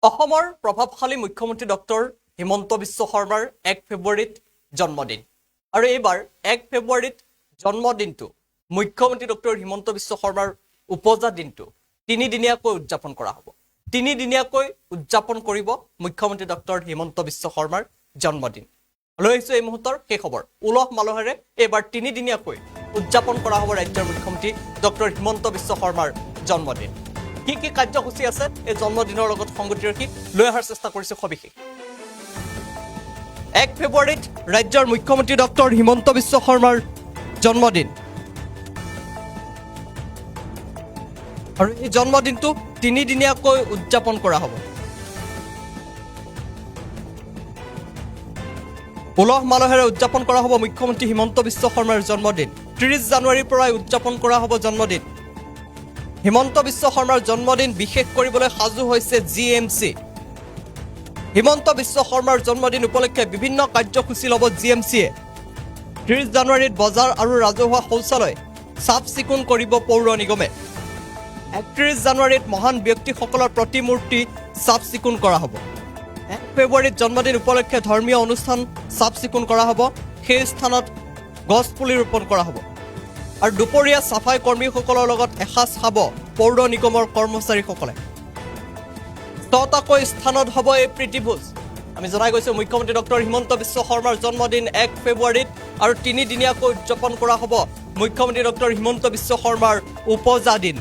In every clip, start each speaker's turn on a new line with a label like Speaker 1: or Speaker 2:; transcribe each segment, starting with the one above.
Speaker 1: অসমৰ প্ৰভাৱশালী মুখ্যমন্ত্ৰী ডক্টৰ হিমন্ত বিশ্ব শৰ্মাৰ 1 ফেব্ৰুৱাৰীত জন্মদিন আৰু এইবাৰ 1 ফেব্ৰুৱাৰীত জন্মদিনটো মুখ্যমন্ত্ৰী ডক্টৰ হিমন্ত বিশ্ব শৰ্মাৰ উপজা দিনটো তিনিদিনীয়াকৈ উদযাপন কৰা হ'ব। তিনিদিনীয়াকৈ উদযাপন কৰিব মুখ্যমন্ত্ৰী ডক্টৰ হিমন্ত বিশ্ব শৰ্মাৰ জন্মদিন। লৈ আহিছো এই মুহূৰ্তৰ সেই খবৰ। উলহ মালহেৰে এইবাৰ তিনিদিনীয়াকৈ উদযাপন কৰা হ'ব ৰাজ্যৰ মুখ্যমন্ত্ৰী ডক্টৰ হিমন্ত বিশ্ব শৰ্মাৰ জন্মদিন। কি কাৰ্যসূচী আছে এই জন্মদিনৰ লগত সংগতি ৰাখি লৈ অহাৰ চেষ্টা কৰিছে সবিশেষ। 1 ফেব্ৰুৱাৰীত ৰাজ্যৰ মুখ্যমন্ত্ৰী ডক্টৰ হিমন্ত বিশ্ব শৰ্মাৰ জন্মদিন আৰু এই জন্মদিনটো তিনিদিনীয়াকৈ উদযাপন কৰা হ'ব। উলহ মালহেৰে উদযাপন কৰা হ'ব মুখ্যমন্ত্ৰী হিমন্ত বিশ্ব শৰ্মাৰ জন্মদিন। 30 জানুৱাৰীৰ পৰাই উদযাপন কৰা হ'ব জন্মদিন। হিমন্ত বিশ্ব শৰ্মাৰ জন্মদিন বিশেষ কৰিবলৈ সাজু হৈছে GMC। হিমন্ত বিশ্ব শৰ্মাৰ জন্মদিন উপলক্ষে বিভিন্ন কাৰ্যসূচী ল'ব GMCয়ে। 30 জানুৱাৰীত বজাৰ আৰু ৰাজহুৱা শৌচালয় চাফ চিকুণ কৰিব পৌৰ নিগমে। 31 জানুৱাৰীত মহান ব্যক্তিসকলৰ প্ৰতিমূৰ্তি চাফ চিকুণ কৰা হ'ব। 1 ফেব্ৰুৱাৰীত জন্মদিন উপলক্ষে ধৰ্মীয় অনুষ্ঠান চাফ চিকুণ কৰা হ'ব। সেই স্থানত গছ পুলি ৰোপণ কৰা হ'ব আৰু দুপৰীয়া চাফাই কৰ্মীসকলৰ লগত এসাঁজ খাব পৌৰ নিগমৰ কৰ্মচাৰীসকলে। 6টাকৈ স্থানত হ'ব এই প্ৰীতিভোজ। আমি জনাই গৈছোঁ মুখ্যমন্ত্ৰী ডক্টৰ হিমন্ত বিশ্ব শৰ্মাৰ জন্মদিন 1 ফেব্ৰুৱাৰীত আৰু তিনিদিনীয়াকৈ উদযাপন কৰা হ'ব মুখ্যমন্ত্ৰী ডক্টৰ হিমন্ত বিশ্ব শৰ্মাৰ উপজা দিন।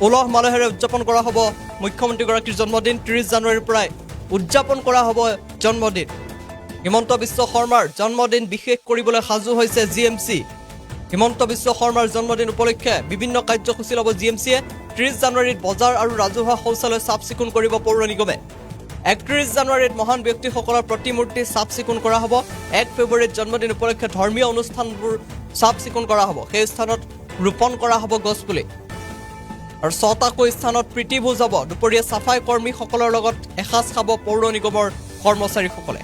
Speaker 1: উলহ মালহেৰে উদযাপন কৰা হ'ব মুখ্যমন্ত্ৰীগৰাকীৰ জন্মদিন। 30 জানুৱাৰীৰ পৰাই উদযাপন কৰা হ'ব জন্মদিন। হিমন্ত বিশ্ব শৰ্মাৰ জন্মদিন বিশেষ কৰিবলৈ সাজু হৈছে GMC। হিমন্ত বিশ্ব শৰ্মাৰ জন্মদিন উপলক্ষে বিভিন্ন কাৰ্যসূচী ল'ব GMCয়ে। 30 জানুৱাৰীত বজাৰ আৰু ৰাজহুৱা শৌচালয় চাফ চিকুণ কৰিব পৌৰ নিগমে। 31 জানুৱাৰীত মহান ব্যক্তিসকলৰ প্ৰতিমূৰ্তি চাফ চিকুণ কৰা হ'ব। 1 ফেব্ৰুৱাৰীত জন্মদিন উপলক্ষে ধৰ্মীয় অনুষ্ঠানবোৰ চাফ চিকুণ কৰা হ'ব। সেই স্থানত ৰোপণ কৰা হ'ব গছপুলি আৰু 6টাকৈ স্থানত প্ৰীতিভোজ হ'ব। দুপৰীয়া চাফাই কৰ্মীসকলৰ লগত এসাঁজ খাব পৌৰ নিগমৰ কৰ্মচাৰীসকলে।